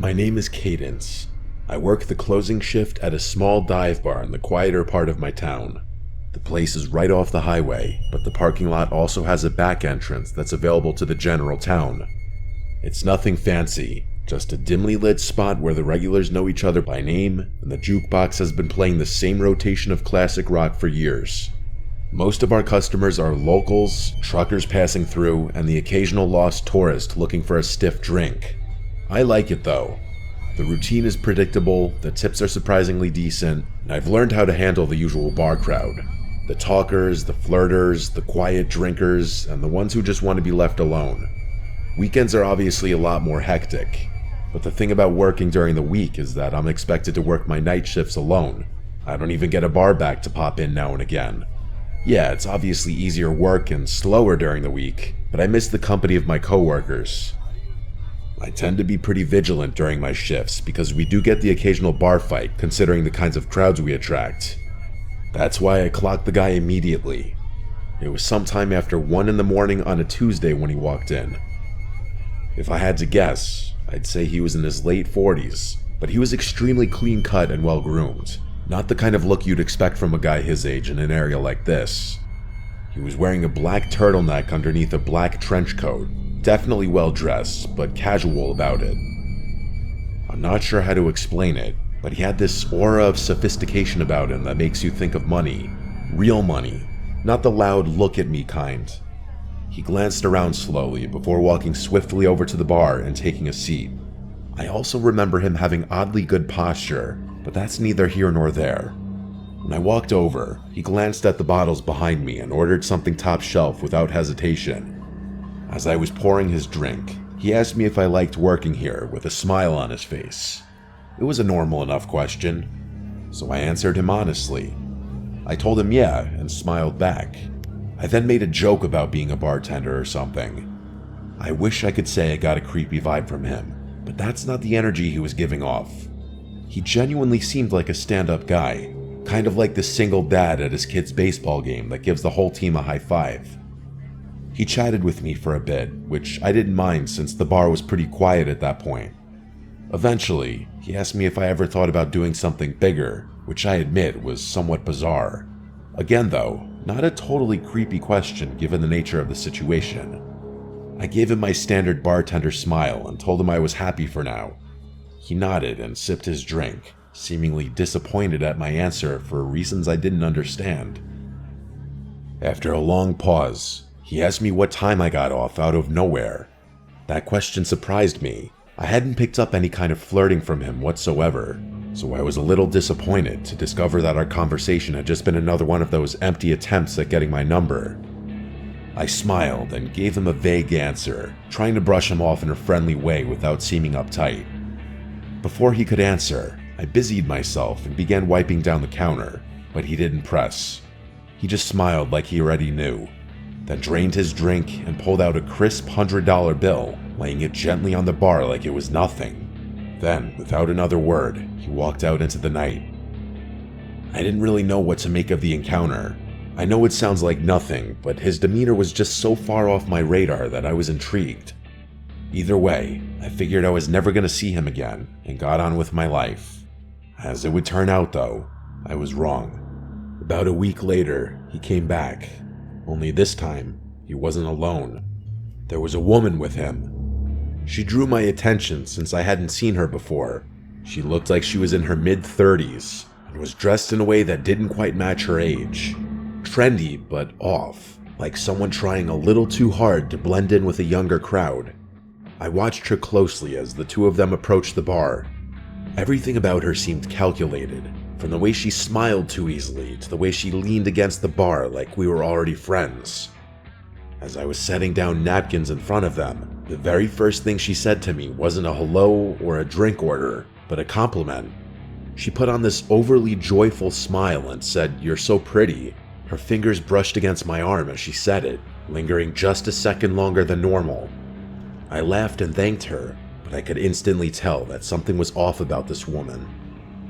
My name is Cadence. I work the closing shift at a small dive bar in the quieter part of my town. The place is right off the highway, but the parking lot also has a back entrance that's available to the general town. It's nothing fancy, just a dimly lit spot where the regulars know each other by name, and the jukebox has been playing the same rotation of classic rock for years. Most of our customers are locals, truckers passing through, and the occasional lost tourist looking for a stiff drink. I like it though. The routine is predictable, the tips are surprisingly decent, and I've learned how to handle the usual bar crowd. The talkers, the flirters, the quiet drinkers, and the ones who just want to be left alone. Weekends are obviously a lot more hectic, but the thing about working during the week is that I'm expected to work my night shifts alone. I don't even get a bar back to pop in now and again. Yeah, it's obviously easier work and slower during the week, but I miss the company of my coworkers. I tend to be pretty vigilant during my shifts because we do get the occasional bar fight considering the kinds of crowds we attract. That's why I clocked the guy immediately. It was sometime after 1 in the morning on a Tuesday when he walked in. If I had to guess, I'd say he was in his late 40s, but he was extremely clean cut and well groomed. Not the kind of look you'd expect from a guy his age in an area like this. He was wearing a black turtleneck underneath a black trench coat. Definitely well dressed, but casual about it. I'm not sure how to explain it, but he had this aura of sophistication about him that makes you think of money. Real money, not the loud look at me kind. He glanced around slowly before walking swiftly over to the bar and taking a seat. I also remember him having oddly good posture, but that's neither here nor there. When I walked over, he glanced at the bottles behind me and ordered something top shelf without hesitation. As I was pouring his drink, he asked me if I liked working here with a smile on his face. It was a normal enough question, so I answered him honestly. I told him yeah and smiled back. I then made a joke about being a bartender or something. I wish I could say I got a creepy vibe from him, but that's not the energy he was giving off. He genuinely seemed like a stand-up guy, kind of like the single dad at his kid's baseball game that gives the whole team a high five. He chatted with me for a bit, which I didn't mind since the bar was pretty quiet at that point. Eventually, he asked me if I ever thought about doing something bigger, which I admit was somewhat bizarre. Again though, not a totally creepy question given the nature of the situation. I gave him my standard bartender smile and told him I was happy for now. He nodded and sipped his drink, seemingly disappointed at my answer for reasons I didn't understand. After a long pause, he asked me what time I got off out of nowhere. That question surprised me. I hadn't picked up any kind of flirting from him whatsoever, so I was a little disappointed to discover that our conversation had just been another one of those empty attempts at getting my number. I smiled and gave him a vague answer, trying to brush him off in a friendly way without seeming uptight. Before he could answer, I busied myself and began wiping down the counter, but he didn't press. He just smiled like he already knew, then drained his drink and pulled out a crisp $100 bill, laying it gently on the bar like it was nothing. Then, without another word, he walked out into the night. I didn't really know what to make of the encounter. I know it sounds like nothing, but his demeanor was just so far off my radar that I was intrigued. Either way, I figured I was never going to see him again and got on with my life. As it would turn out though, I was wrong. About a week later, he came back. Only this time, he wasn't alone. There was a woman with him. She drew my attention since I hadn't seen her before. She looked like she was in her mid-30s and was dressed in a way that didn't quite match her age. Trendy, but off, like someone trying a little too hard to blend in with a younger crowd. I watched her closely as the two of them approached the bar. Everything about her seemed calculated, from the way she smiled too easily to the way she leaned against the bar like we were already friends. As I was setting down napkins in front of them, the very first thing she said to me wasn't a hello or a drink order, but a compliment. She put on this overly joyful smile and said, "You're so pretty." Her fingers brushed against my arm as she said it, lingering just a second longer than normal. I laughed and thanked her, but I could instantly tell that something was off about this woman.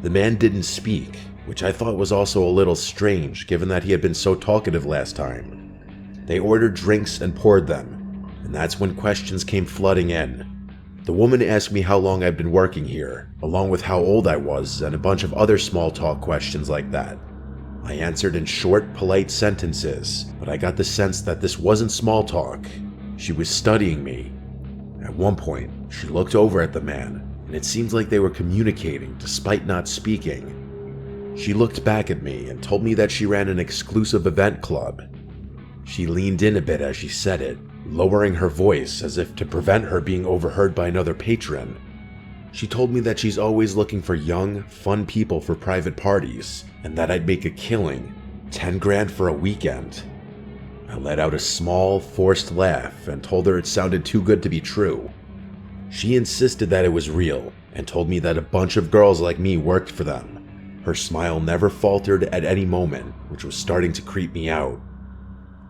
The man didn't speak, which I thought was also a little strange given that he had been so talkative last time. They ordered drinks and poured them, and that's when questions came flooding in. The woman asked me how long I'd been working here, along with how old I was and a bunch of other small talk questions like that. I answered in short, polite sentences, but I got the sense that this wasn't small talk. She was studying me. At one point, she looked over at the man, and it seemed like they were communicating despite not speaking. She looked back at me and told me that she ran an exclusive event club. She leaned in a bit as she said it, lowering her voice as if to prevent her being overheard by another patron. She told me that she's always looking for young, fun people for private parties, and that I'd make a killing, 10 grand for a weekend. I let out a small, forced laugh and told her it sounded too good to be true. She insisted that it was real, and told me that a bunch of girls like me worked for them. Her smile never faltered at any moment, which was starting to creep me out.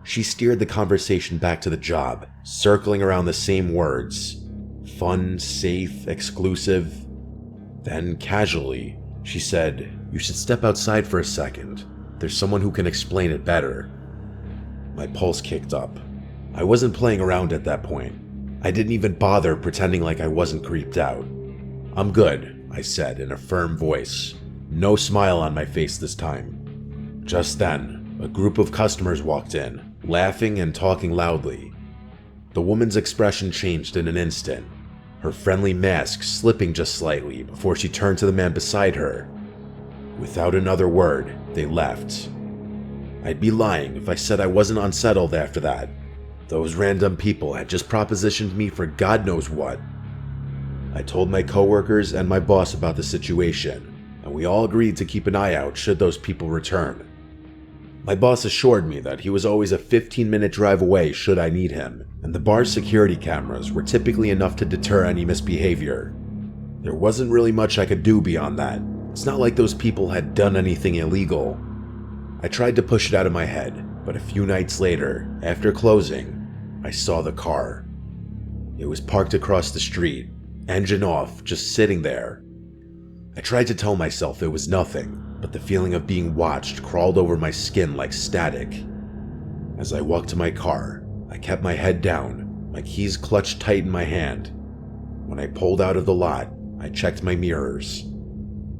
She steered the conversation back to the job, circling around the same words. Fun, safe, exclusive. Then, casually, she said, "You should step outside for a second. There's someone who can explain it better." My pulse kicked up. I wasn't playing around at that point. I didn't even bother pretending like I wasn't creeped out. "I'm good," I said in a firm voice. No smile on my face this time. Just then, a group of customers walked in, laughing and talking loudly. The woman's expression changed in an instant, her friendly mask slipping just slightly before she turned to the man beside her. Without another word, they left. I'd be lying if I said I wasn't unsettled after that. Those random people had just propositioned me for God knows what. I told my coworkers and my boss about the situation, and we all agreed to keep an eye out should those people return. My boss assured me that he was always a 15-minute drive away should I need him, and the bar's security cameras were typically enough to deter any misbehavior. There wasn't really much I could do beyond that. It's not like those people had done anything illegal. I tried to push it out of my head, but a few nights later, after closing, I saw the car. It was parked across the street, engine off, just sitting there. I tried to tell myself it was nothing, but the feeling of being watched crawled over my skin like static. As I walked to my car, I kept my head down, my keys clutched tight in my hand. When I pulled out of the lot, I checked my mirrors.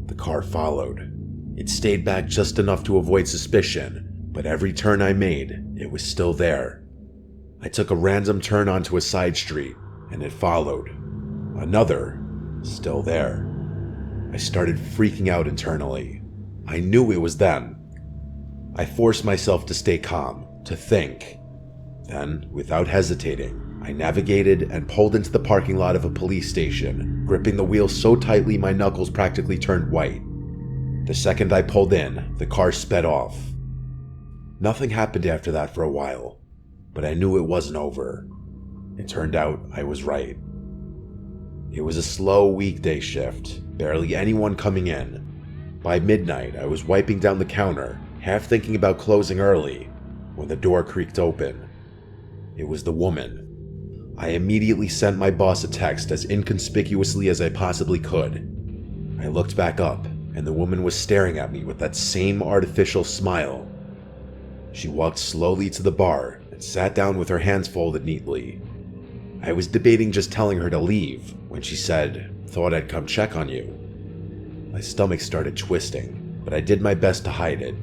The car followed. It stayed back just enough to avoid suspicion, but every turn I made, it was still there. I took a random turn onto a side street, and it followed. Another, still there. I started freaking out internally. I knew it was them. I forced myself to stay calm, to think. Then, without hesitating, I navigated and pulled into the parking lot of a police station, gripping the wheel so tightly my knuckles practically turned white. The second I pulled in, the car sped off. Nothing happened after that for a while, but I knew it wasn't over. It turned out I was right. It was a slow weekday shift, barely anyone coming in. By midnight, I was wiping down the counter, half thinking about closing early, when the door creaked open. It was the woman. I immediately sent my boss a text as inconspicuously as I possibly could. I looked back up, and the woman was staring at me with that same artificial smile. She walked slowly to the bar and sat down with her hands folded neatly. I was debating just telling her to leave when she said, "Thought I'd come check on you." My stomach started twisting, but I did my best to hide it.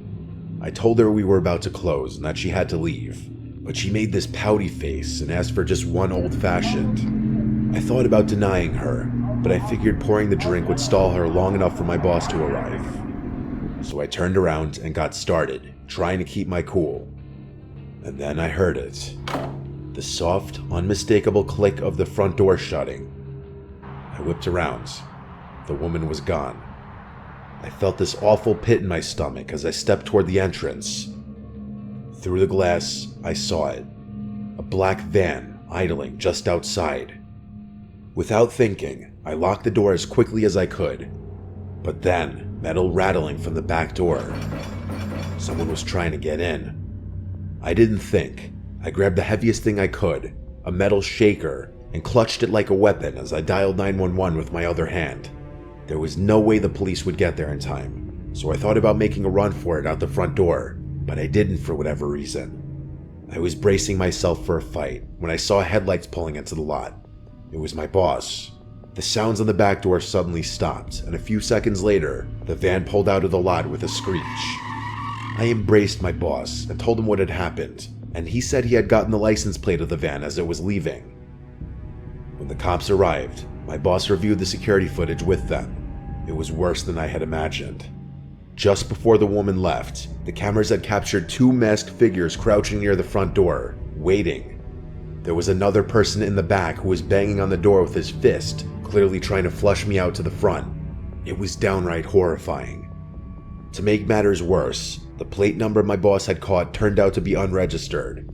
I told her we were about to close and that she had to leave, but she made this pouty face and asked for just one old-fashioned. I thought about denying her, but I figured pouring the drink would stall her long enough for my boss to arrive. So I turned around and got started, trying to keep my cool. And then I heard it. The soft, unmistakable click of the front door shutting. I whipped around. The woman was gone. I felt this awful pit in my stomach as I stepped toward the entrance. Through the glass, I saw it. A black van idling just outside. Without thinking, I locked the door as quickly as I could. But then, metal rattling from the back door. Someone was trying to get in. I didn't think. I grabbed the heaviest thing I could, a metal shaker, and clutched it like a weapon as I dialed 911 with my other hand. There was no way the police would get there in time, so I thought about making a run for it out the front door, but I didn't for whatever reason. I was bracing myself for a fight when I saw headlights pulling into the lot. It was my boss. The sounds on the back door suddenly stopped, and a few seconds later, the van pulled out of the lot with a screech. I embraced my boss and told him what had happened, and he said he had gotten the license plate of the van as it was leaving. When the cops arrived, my boss reviewed the security footage with them. It was worse than I had imagined. Just before the woman left, the cameras had captured two masked figures crouching near the front door, waiting. There was another person in the back who was banging on the door with his fist, clearly trying to flush me out to the front. It was downright horrifying. To make matters worse, the plate number my boss had caught turned out to be unregistered.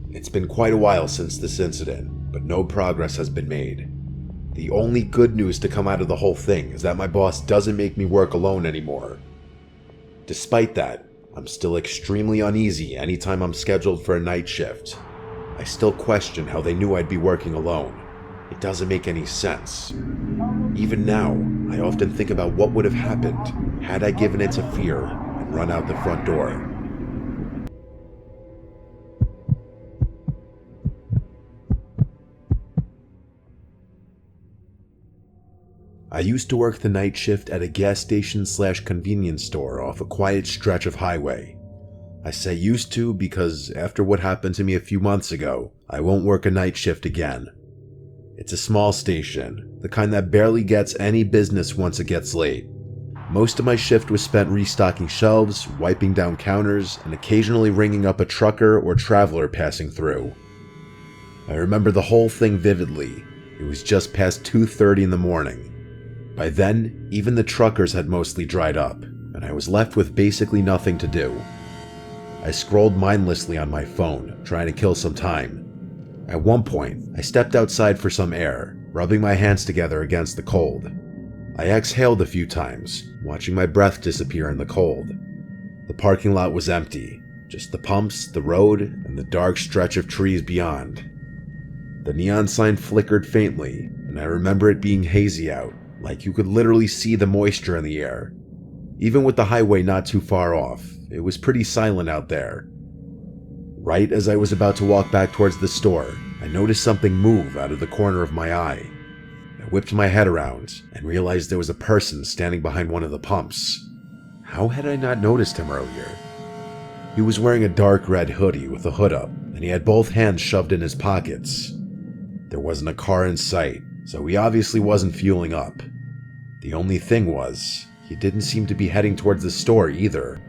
It's been quite a while since this incident, but no progress has been made. The only good news to come out of the whole thing is that my boss doesn't make me work alone anymore. Despite that, I'm still extremely uneasy anytime I'm scheduled for a night shift. I still question how they knew I'd be working alone. It doesn't make any sense. Even now, I often think about what would have happened had I given in to fear and run out the front door. I used to work the night shift at a gas station/convenience store off a quiet stretch of highway. I say used to because after what happened to me a few months ago, I won't work a night shift again. It's a small station, the kind that barely gets any business once it gets late. Most of my shift was spent restocking shelves, wiping down counters, and occasionally ringing up a trucker or traveler passing through. I remember the whole thing vividly. It was just past 2:30 in the morning. By then, even the truckers had mostly dried up, and I was left with basically nothing to do. I scrolled mindlessly on my phone, trying to kill some time. At one point, I stepped outside for some air, rubbing my hands together against the cold. I exhaled a few times, watching my breath disappear in the cold. The parking lot was empty, just the pumps, the road, and the dark stretch of trees beyond. The neon sign flickered faintly, and I remember it being hazy out, like you could literally see the moisture in the air. Even with the highway not too far off, it was pretty silent out there. Right as I was about to walk back towards the store, I noticed something move out of the corner of my eye. I whipped my head around and realized there was a person standing behind one of the pumps. How had I not noticed him earlier? He was wearing a dark red hoodie with a hood up, and he had both hands shoved in his pockets. There wasn't a car in sight, so he obviously wasn't fueling up. The only thing was, he didn't seem to be heading towards the store either.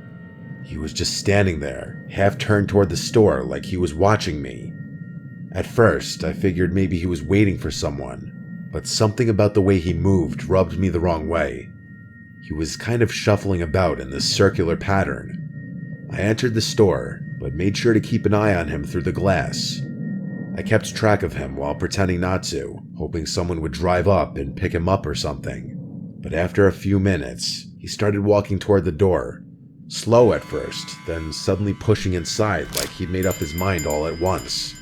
He was just standing there, half turned toward the store like he was watching me. At first, I figured maybe he was waiting for someone, but something about the way he moved rubbed me the wrong way. He was kind of shuffling about in this circular pattern. I entered the store, but made sure to keep an eye on him through the glass. I kept track of him while pretending not to, hoping someone would drive up and pick him up or something. But after a few minutes, he started walking toward the door. Slow at first, then suddenly pushing inside like he'd made up his mind all at once.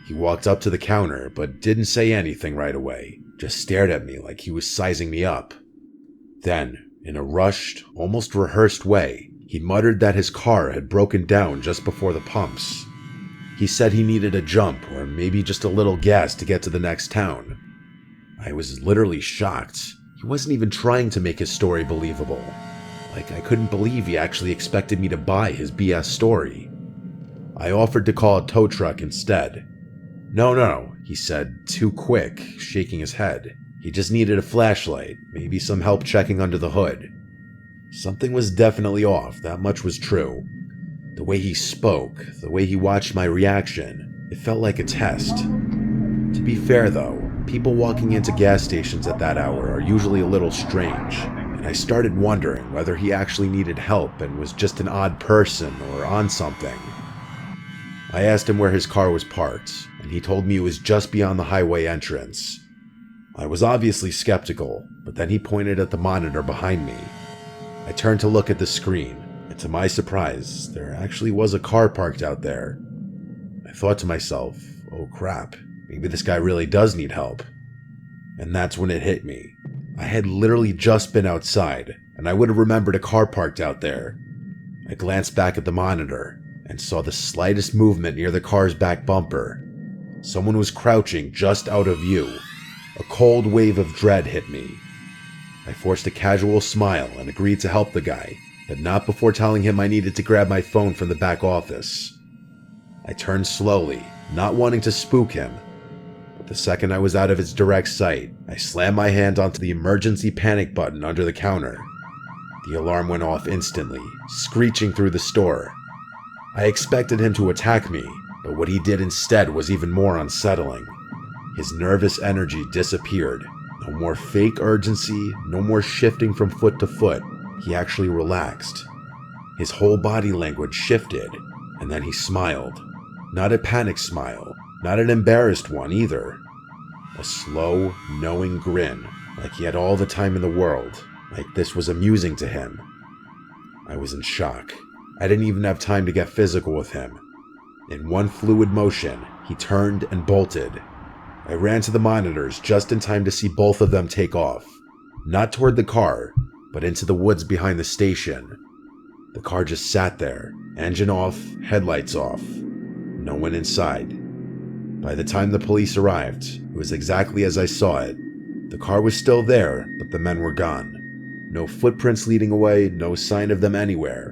He walked up to the counter, but didn't say anything right away, just stared at me like he was sizing me up. Then, in a rushed, almost rehearsed way, he muttered that his car had broken down just before the pumps. He said he needed a jump or maybe just a little gas to get to the next town. I was literally shocked. He wasn't even trying to make his story believable. Like, I couldn't believe he actually expected me to buy his BS story. I offered to call a tow truck instead. No, he said, too quick, shaking his head. He just needed a flashlight, maybe some help checking under the hood. Something was definitely off, that much was true. The way he spoke, the way he watched my reaction, it felt like a test. To be fair though, people walking into gas stations at that hour are usually a little strange. And I started wondering whether he actually needed help and was just an odd person or on something. I asked him where his car was parked, and he told me it was just beyond the highway entrance. I was obviously skeptical, but then he pointed at the monitor behind me. I turned to look at the screen, and to my surprise, there actually was a car parked out there. I thought to myself, oh crap, maybe this guy really does need help. And that's when it hit me. I had literally just been outside, and I would have remembered a car parked out there. I glanced back at the monitor, and saw the slightest movement near the car's back bumper. Someone was crouching just out of view. A cold wave of dread hit me. I forced a casual smile and agreed to help the guy, but not before telling him I needed to grab my phone from the back office. I turned slowly, not wanting to spook him, but the second I was out of his direct sight, I slammed my hand onto the emergency panic button under the counter. The alarm went off instantly, screeching through the store. I expected him to attack me, but what he did instead was even more unsettling. His nervous energy disappeared. No more fake urgency, no more shifting from foot to foot. He actually relaxed. His whole body language shifted, and then he smiled. Not a panic smile, not an embarrassed one either. A slow, knowing grin, like he had all the time in the world, like this was amusing to him. I was in shock. I didn't even have time to get physical with him. In one fluid motion, he turned and bolted. I ran to the monitors just in time to see both of them take off. Not toward the car, but into the woods behind the station. The car just sat there, engine off, headlights off. No one inside. By the time the police arrived, it was exactly as I saw it. The car was still there, but the men were gone. No footprints leading away, no sign of them anywhere.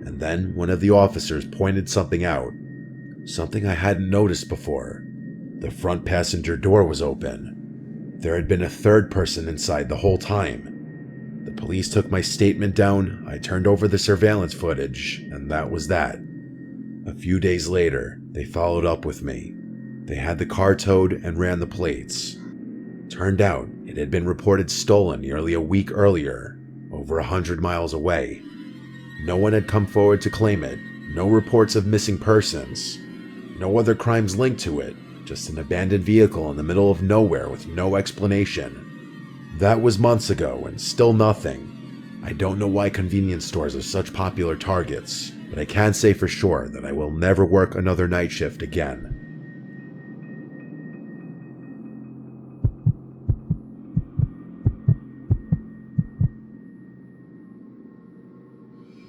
And then one of the officers pointed something out. Something I hadn't noticed before. The front passenger door was open. There had been a third person inside the whole time. The police took my statement down, I turned over the surveillance footage, and that was that. A few days later, they followed up with me. They had the car towed and ran the plates. Turned out, it had been reported stolen nearly a week earlier, over 100 miles away. No one had come forward to claim it, no reports of missing persons, no other crimes linked to it, just an abandoned vehicle in the middle of nowhere with no explanation. That was months ago and still nothing. I don't know why convenience stores are such popular targets, but I can say for sure that I will never work another night shift again.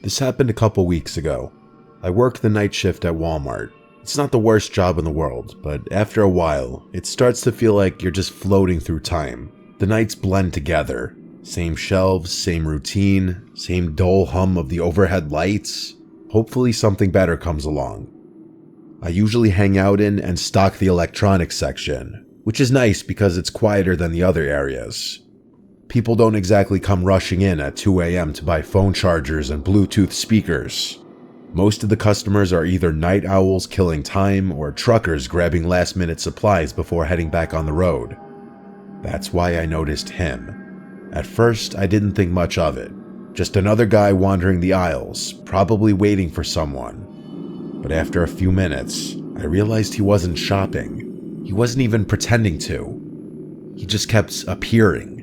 This happened a couple weeks ago. I work the night shift at Walmart. It's not the worst job in the world, but after a while, it starts to feel like you're just floating through time. The nights blend together. Same shelves, same routine, same dull hum of the overhead lights. Hopefully something better comes along. I usually hang out in and stock the electronics section, which is nice because it's quieter than the other areas. People don't exactly come rushing in at 2 a.m. to buy phone chargers and Bluetooth speakers. Most of the customers are either night owls killing time or truckers grabbing last-minute supplies before heading back on the road. That's why I noticed him. At first, I didn't think much of it. Just another guy wandering the aisles, probably waiting for someone. But after a few minutes, I realized he wasn't shopping. He wasn't even pretending to. He just kept appearing.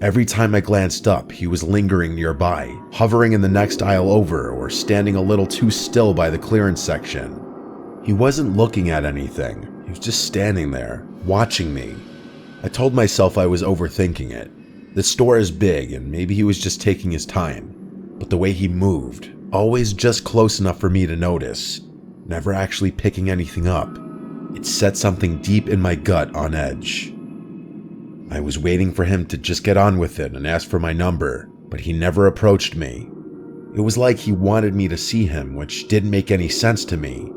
Every time I glanced up, he was lingering nearby, hovering in the next aisle over or standing a little too still by the clearance section. He wasn't looking at anything. He was just standing there, watching me. I told myself I was overthinking it. The store is big and maybe he was just taking his time. But the way he moved, always just close enough for me to notice, never actually picking anything up, it set something deep in my gut on edge. I was waiting for him to just get on with it and ask for my number, but he never approached me. It was like he wanted me to see him, which didn't make any sense to me.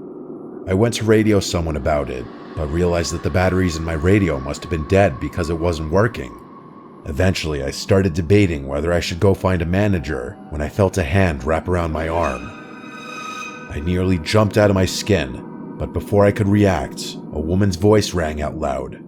I went to radio someone about it, but realized that the batteries in my radio must have been dead because it wasn't working. Eventually, I started debating whether I should go find a manager when I felt a hand wrap around my arm. I nearly jumped out of my skin, but before I could react, a woman's voice rang out loud.